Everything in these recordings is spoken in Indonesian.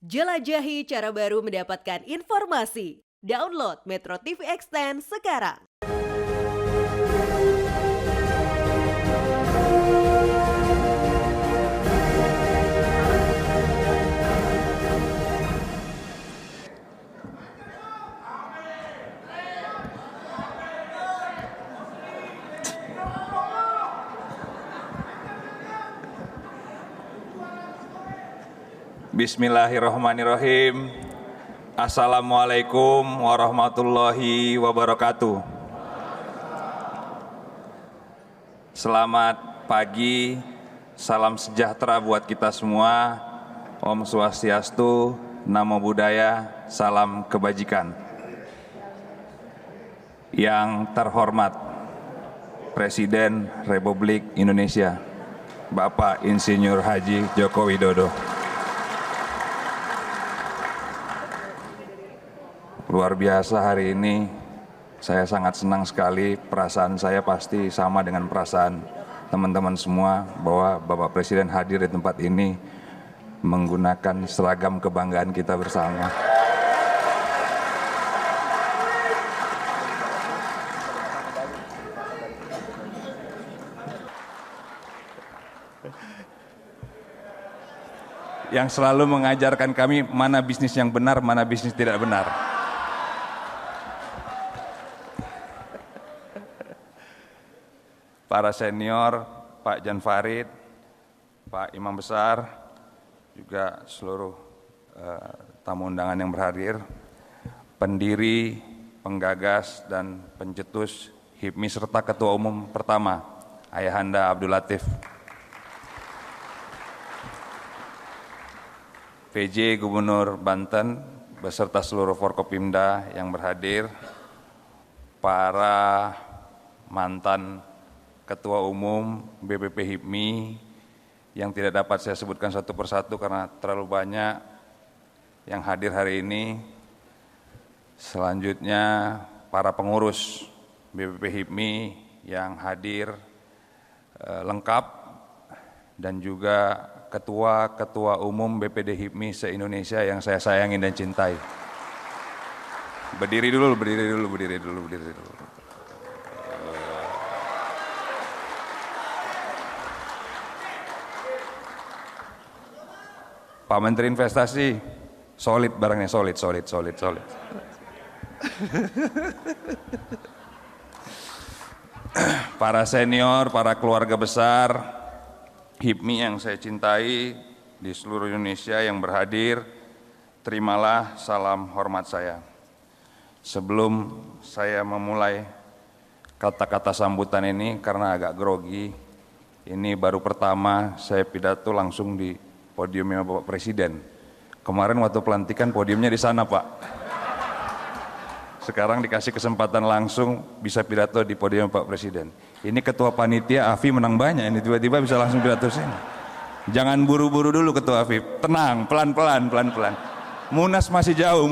Jelajahi cara baru mendapatkan informasi. Download Metro TV Extend sekarang. Bismillahirrahmanirrahim. Assalamualaikum warahmatullahi wabarakatuh. Selamat pagi, salam sejahtera buat kita semua. Om Swastiastu, Namo Buddhaya, salam kebajikan. Yang terhormat Presiden Republik Indonesia, Bapak Insinyur Haji Joko Widodo. Luar biasa hari ini, saya sangat senang sekali, perasaan saya pasti sama dengan perasaan teman-teman semua bahwa Bapak Presiden hadir di tempat ini menggunakan seragam kebanggaan kita bersama. Yang selalu mengajarkan kami mana bisnis yang benar, mana bisnis tidak benar. Para senior, Pak Jan Farid, Pak Imam Besar, juga seluruh tamu undangan yang berhadir, pendiri, penggagas, dan pencetus HIPMI serta Ketua Umum pertama, Ayahanda Abdul Latif, PJ Gubernur Banten, beserta seluruh Forkopimda yang berhadir, para mantan Ketua Umum BPP HIPMI yang tidak dapat saya sebutkan satu persatu karena terlalu banyak yang hadir hari ini. Selanjutnya para pengurus BPP HIPMI yang hadir lengkap dan juga Ketua Umum BPD HIPMI se-Indonesia yang saya sayangi dan cintai. Berdiri dulu. Pak Menteri Investasi, solid barangnya, solid. Para senior, para keluarga besar HIPMI yang saya cintai di seluruh Indonesia yang berhadir, terimalah salam hormat saya. Sebelum saya memulai kata-kata sambutan ini, karena agak grogi, ini baru pertama saya pidato langsung di podiumnya Bapak Presiden. Kemarin waktu pelantikan podiumnya di sana, Pak. Sekarang dikasih kesempatan langsung bisa pidato di podium Pak Presiden. Ini Ketua Panitia Afi menang banyak, ini tiba-tiba bisa langsung pidato sini. Jangan buru-buru dulu Ketua Afi, tenang, pelan-pelan. Munas masih jauh.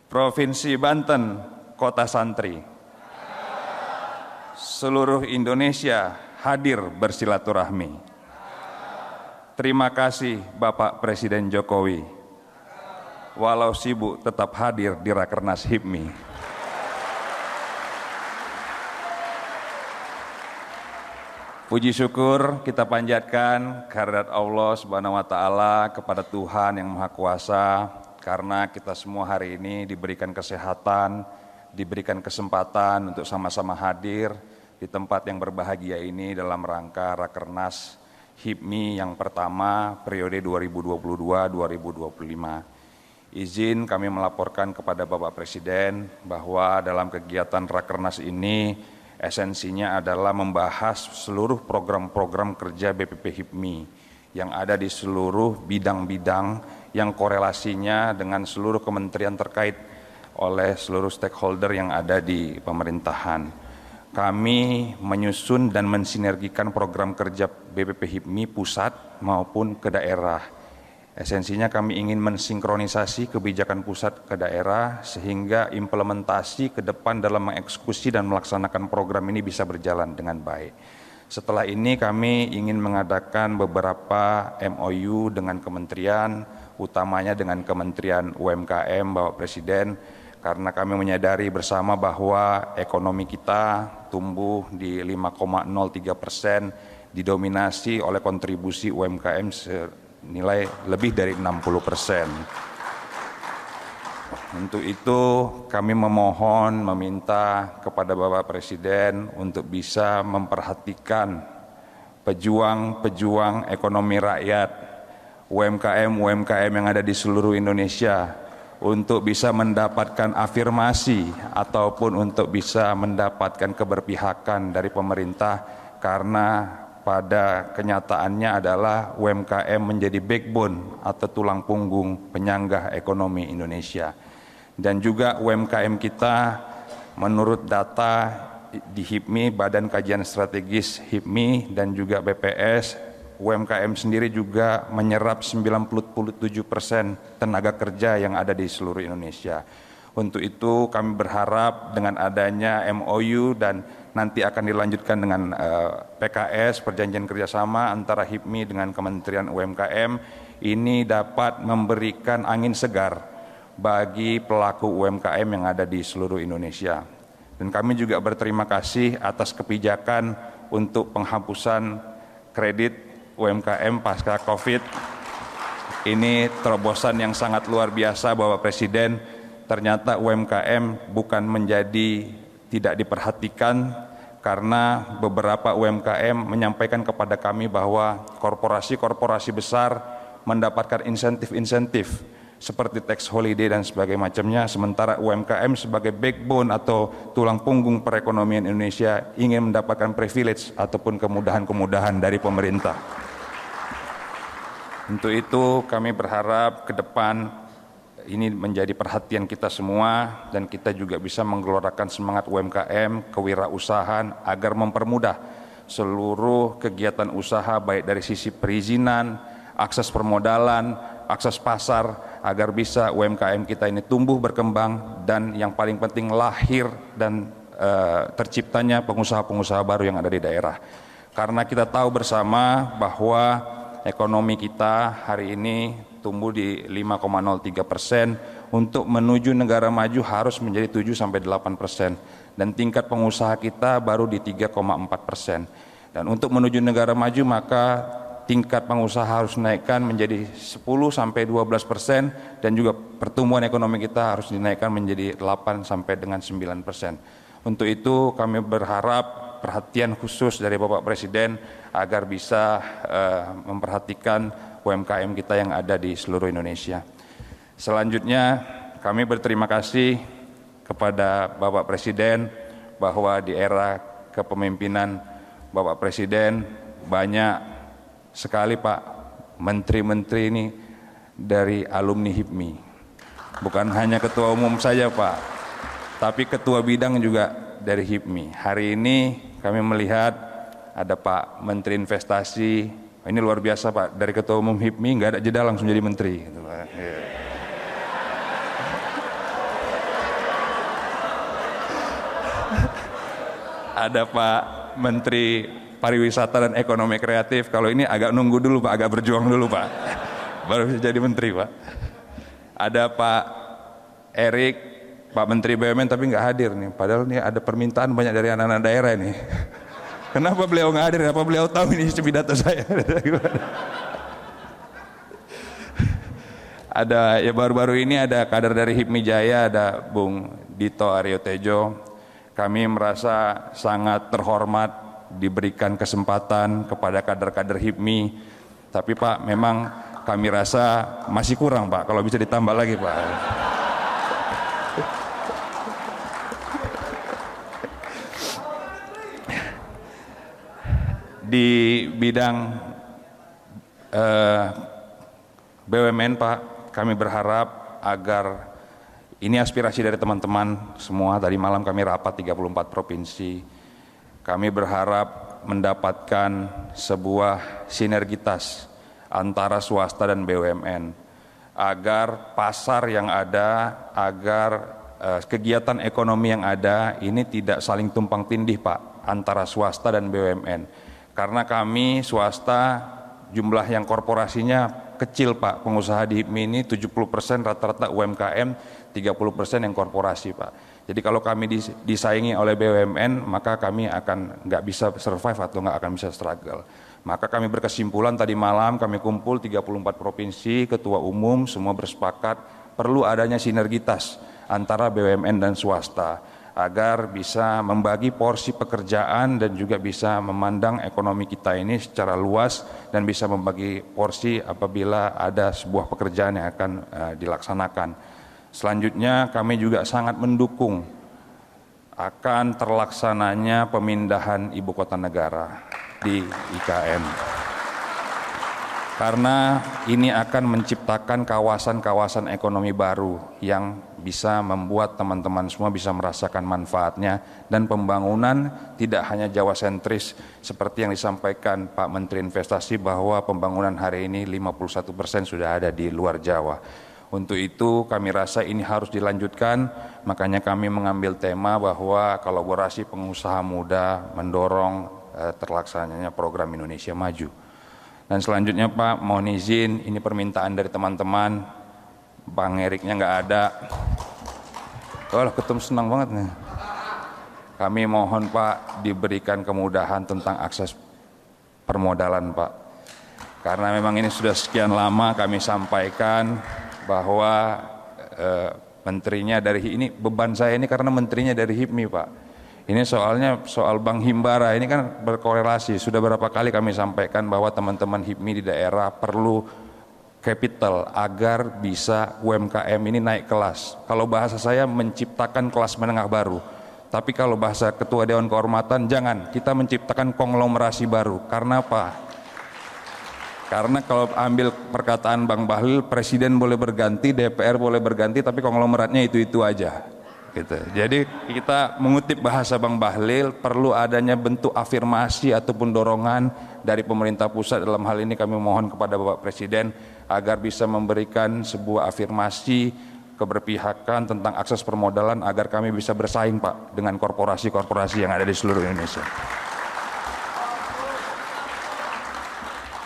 Provinsi Banten, Kota Santri. Seluruh Indonesia hadir bersilaturahmi. Terima kasih Bapak Presiden Jokowi. Walau sibuk tetap hadir di Rakernas HIPMI. Puji syukur kita panjatkan kehadirat Allah Subhanahu wa taala kepada Tuhan yang Maha Kuasa. Karena kita semua hari ini diberikan kesehatan, diberikan kesempatan untuk sama-sama hadir di tempat yang berbahagia ini dalam rangka Rakernas HIPMI yang pertama periode 2022-2025. Izin kami melaporkan kepada Bapak Presiden bahwa dalam kegiatan Rakernas ini esensinya adalah membahas seluruh program-program kerja BPP HIPMI yang ada di seluruh bidang-bidang yang korelasinya dengan seluruh kementerian terkait oleh seluruh stakeholder yang ada di pemerintahan. Kami menyusun dan mensinergikan program kerja BPP HIPMI pusat maupun ke daerah. Esensinya kami ingin mensinkronisasi kebijakan pusat ke daerah sehingga implementasi ke depan dalam mengeksekusi dan melaksanakan program ini bisa berjalan dengan baik. Setelah ini kami ingin mengadakan beberapa MOU dengan kementerian, utamanya dengan Kementerian UMKM, Bapak Presiden, karena kami menyadari bersama bahwa ekonomi kita tumbuh di 5,03%, didominasi oleh kontribusi UMKM senilai lebih dari 60%. Untuk itu kami meminta kepada Bapak Presiden untuk bisa memperhatikan pejuang-pejuang ekonomi rakyat, UMKM yang ada di seluruh Indonesia, untuk bisa mendapatkan afirmasi ataupun untuk bisa mendapatkan keberpihakan dari pemerintah, karena pada kenyataannya adalah UMKM menjadi backbone atau tulang punggung penyangga ekonomi Indonesia. Dan juga UMKM kita menurut data di HIPMI, Badan Kajian Strategis HIPMI dan juga BPS, UMKM sendiri juga menyerap 97% tenaga kerja yang ada di seluruh Indonesia. Untuk itu kami berharap dengan adanya MOU dan nanti akan dilanjutkan dengan PKS, perjanjian kerjasama antara HIPMI dengan Kementerian UMKM, ini dapat memberikan angin segar bagi pelaku UMKM yang ada di seluruh Indonesia. Dan kami juga berterima kasih atas kebijakan untuk penghapusan kredit UMKM pasca COVID. Ini terobosan yang sangat luar biasa, Bapak Presiden. Ternyata UMKM bukan menjadi tidak diperhatikan, karena beberapa UMKM menyampaikan kepada kami bahwa korporasi-korporasi besar mendapatkan insentif-insentif seperti tax holiday dan sebagainya macamnya, sementara UMKM sebagai backbone atau tulang punggung perekonomian Indonesia ingin mendapatkan privilege ataupun kemudahan-kemudahan dari pemerintah. Untuk itu kami berharap ke depan ini menjadi perhatian kita semua dan kita juga bisa menggelorakan semangat UMKM, kewirausahaan agar mempermudah seluruh kegiatan usaha baik dari sisi perizinan, akses permodalan, akses pasar, agar bisa UMKM kita ini tumbuh berkembang dan yang paling penting lahir dan terciptanya pengusaha-pengusaha baru yang ada di daerah. Karena kita tahu bersama bahwa ekonomi kita hari ini tumbuh di 5,03%, untuk menuju negara maju harus menjadi 7-8%, dan tingkat pengusaha kita baru di 3,4%. Dan untuk menuju negara maju maka tingkat pengusaha harus naikkan menjadi 10-12%, dan juga pertumbuhan ekonomi kita harus dinaikkan menjadi 8-9%. Untuk itu kami berharap perhatian khusus dari Bapak Presiden agar bisa memperhatikan UMKM kita yang ada di seluruh Indonesia. Selanjutnya kami berterima kasih kepada Bapak Presiden bahwa di era kepemimpinan Bapak Presiden banyak sekali Pak menteri-menteri ini dari alumni HIPMI. Bukan hanya ketua umum saja Pak, tapi ketua bidang juga dari HIPMI. Hari ini kami melihat ada Pak Menteri Investasi, ini luar biasa Pak, dari ketua umum HIPMI nggak ada jeda langsung jadi menteri. Gitu, Pak. Yeah. Ada Pak Menteri Pariwisata dan Ekonomi Kreatif, kalau ini agak nunggu dulu Pak, agak berjuang dulu Pak, baru bisa jadi menteri Pak. Ada Pak Erik, Pak Menteri BUMN tapi nggak hadir nih, padahal nih ada permintaan banyak dari anak-anak daerah ini. Kenapa beliau nggak hadir? Apa beliau tahu ini pidato saya? Ada ya baru-baru ini ada kader dari HIPMI Jaya, ada Bung Dito Aryo Tejo. Kami merasa sangat terhormat diberikan kesempatan kepada kader-kader HIPMI. Tapi Pak, memang kami rasa masih kurang Pak, kalau bisa ditambah lagi Pak. Di bidang BUMN Pak, kami berharap agar ini aspirasi dari teman-teman semua. Tadi malam kami rapat 34 provinsi. Kami berharap mendapatkan sebuah sinergitas antara swasta dan BUMN, agar pasar yang ada, agar kegiatan ekonomi yang ada ini tidak saling tumpang tindih Pak, antara swasta dan BUMN. Karena kami swasta jumlah yang korporasinya kecil Pak, pengusaha di HIPMI ini 70% rata-rata UMKM, 30% yang korporasi Pak. Jadi kalau kami disaingi oleh BUMN, maka kami akan nggak bisa survive atau nggak akan bisa struggle. Maka kami berkesimpulan tadi malam kami kumpul 34 provinsi, ketua umum semua bersepakat perlu adanya sinergitas antara BUMN dan swasta agar bisa membagi porsi pekerjaan dan juga bisa memandang ekonomi kita ini secara luas dan bisa membagi porsi apabila ada sebuah pekerjaan yang akan dilaksanakan. Selanjutnya kami juga sangat mendukung akan terlaksananya pemindahan ibu kota negara di IKN. Karena ini akan menciptakan kawasan-kawasan ekonomi baru yang bisa membuat teman-teman semua bisa merasakan manfaatnya dan pembangunan tidak hanya Jawa sentris seperti yang disampaikan Pak Menteri Investasi bahwa pembangunan hari ini 51% sudah ada di luar Jawa. Untuk itu kami rasa ini harus dilanjutkan, makanya kami mengambil tema bahwa kolaborasi pengusaha muda mendorong terlaksananya program Indonesia Maju. Dan selanjutnya Pak, mohon izin, ini permintaan dari teman-teman, Bang Eriknya nggak ada. Oh, ketum senang banget nih. Kami mohon Pak diberikan kemudahan tentang akses permodalan Pak. Karena memang ini sudah sekian lama kami sampaikan bahwa menterinya dari ini, beban saya ini karena menterinya dari HIPMI Pak. Ini soalnya soal Bank Himbara ini kan berkorelasi. Sudah berapa kali kami sampaikan bahwa teman-teman HIPMI di daerah perlu capital agar bisa UMKM ini naik kelas. Kalau bahasa saya menciptakan kelas menengah baru. Tapi kalau bahasa Ketua Dewan Kehormatan jangan, kita menciptakan konglomerasi baru. Karena apa? Karena kalau ambil perkataan Bang Bahlil, presiden boleh berganti, DPR boleh berganti, tapi konglomeratnya itu-itu aja. Gitu. Jadi kita mengutip bahasa Bang Bahlil, perlu adanya bentuk afirmasi ataupun dorongan dari pemerintah pusat. Dalam hal ini kami mohon kepada Bapak Presiden agar bisa memberikan sebuah afirmasi keberpihakan tentang akses permodalan agar kami bisa bersaing Pak dengan korporasi-korporasi yang ada di seluruh Indonesia.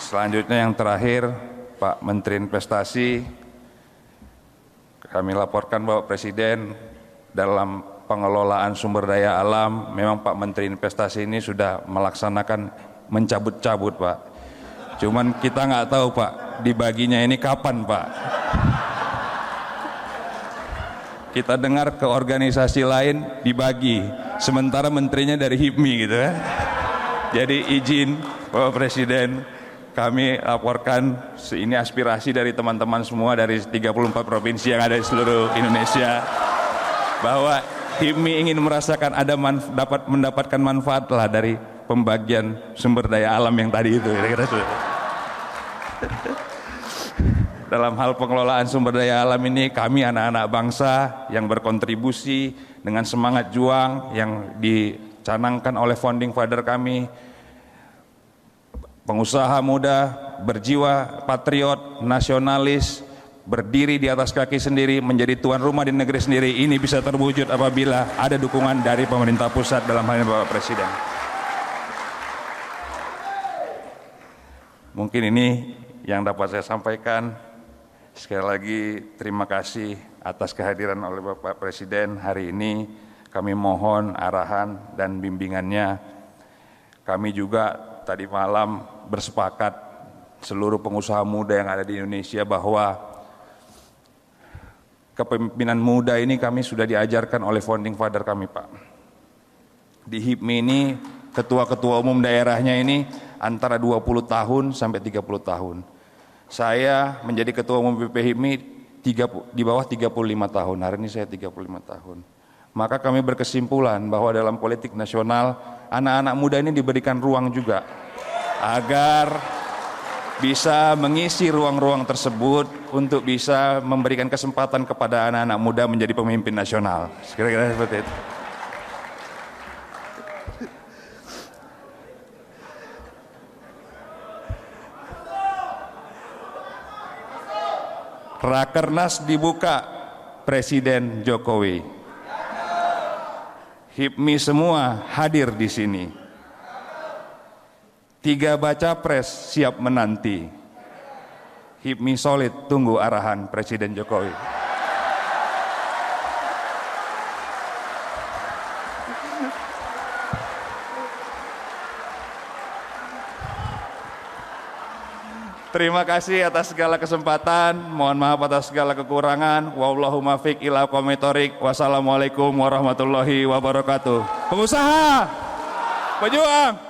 Selanjutnya yang terakhir, Pak Menteri Investasi, kami laporkan Bapak Presiden dalam pengelolaan sumber daya alam, memang Pak Menteri Investasi ini sudah melaksanakan mencabut-cabut Pak. Cuman kita nggak tahu Pak, dibaginya ini kapan Pak. Kita dengar ke organisasi lain dibagi, sementara menterinya dari HIPMI gitu ya. Jadi izin Bapak Presiden, kami laporkan ini aspirasi dari teman-teman semua dari 34 provinsi yang ada di seluruh Indonesia bahwa HIPMI ingin merasakan ada dapat mendapatkan manfaat lah dari pembagian sumber daya alam yang tadi itu. Kira-kira dalam hal pengelolaan sumber daya alam ini kami anak-anak bangsa yang berkontribusi dengan semangat juang yang dicanangkan oleh founding father kami, pengusaha muda, berjiwa patriot, nasionalis, berdiri di atas kaki sendiri, menjadi tuan rumah di negeri sendiri. Ini bisa terwujud apabila ada dukungan dari pemerintah pusat dalam hal ini Bapak Presiden. Mungkin ini yang dapat saya sampaikan. Sekali lagi terima kasih atas kehadiran oleh Bapak Presiden hari ini. Kami mohon arahan dan bimbingannya. Kami juga tadi malam bersepakat seluruh pengusaha muda yang ada di Indonesia bahwa kepemimpinan muda ini kami sudah diajarkan oleh founding father kami Pak. Di HIPMI ini ketua-ketua umum daerahnya ini antara 20 tahun sampai 30 tahun. Saya menjadi ketua umum BP HIPMI di bawah 35 tahun. Hari ini saya 35 tahun. Maka kami berkesimpulan bahwa dalam politik nasional anak-anak muda ini diberikan ruang juga agar bisa mengisi ruang-ruang tersebut untuk bisa memberikan kesempatan kepada anak-anak muda menjadi pemimpin nasional. Kira-kira seperti itu. Rakernas dibuka, Presiden Jokowi. HIPMI semua hadir di sini. 3 baca pres siap menanti. HIPMI solid tunggu arahan Presiden Jokowi. Terima kasih atas segala kesempatan. Mohon maaf atas segala kekurangan. Wallahu muwaffiq ila aqwamit thoriq. Wassalamualaikum warahmatullahi wabarakatuh. Pengusaha, pejuang.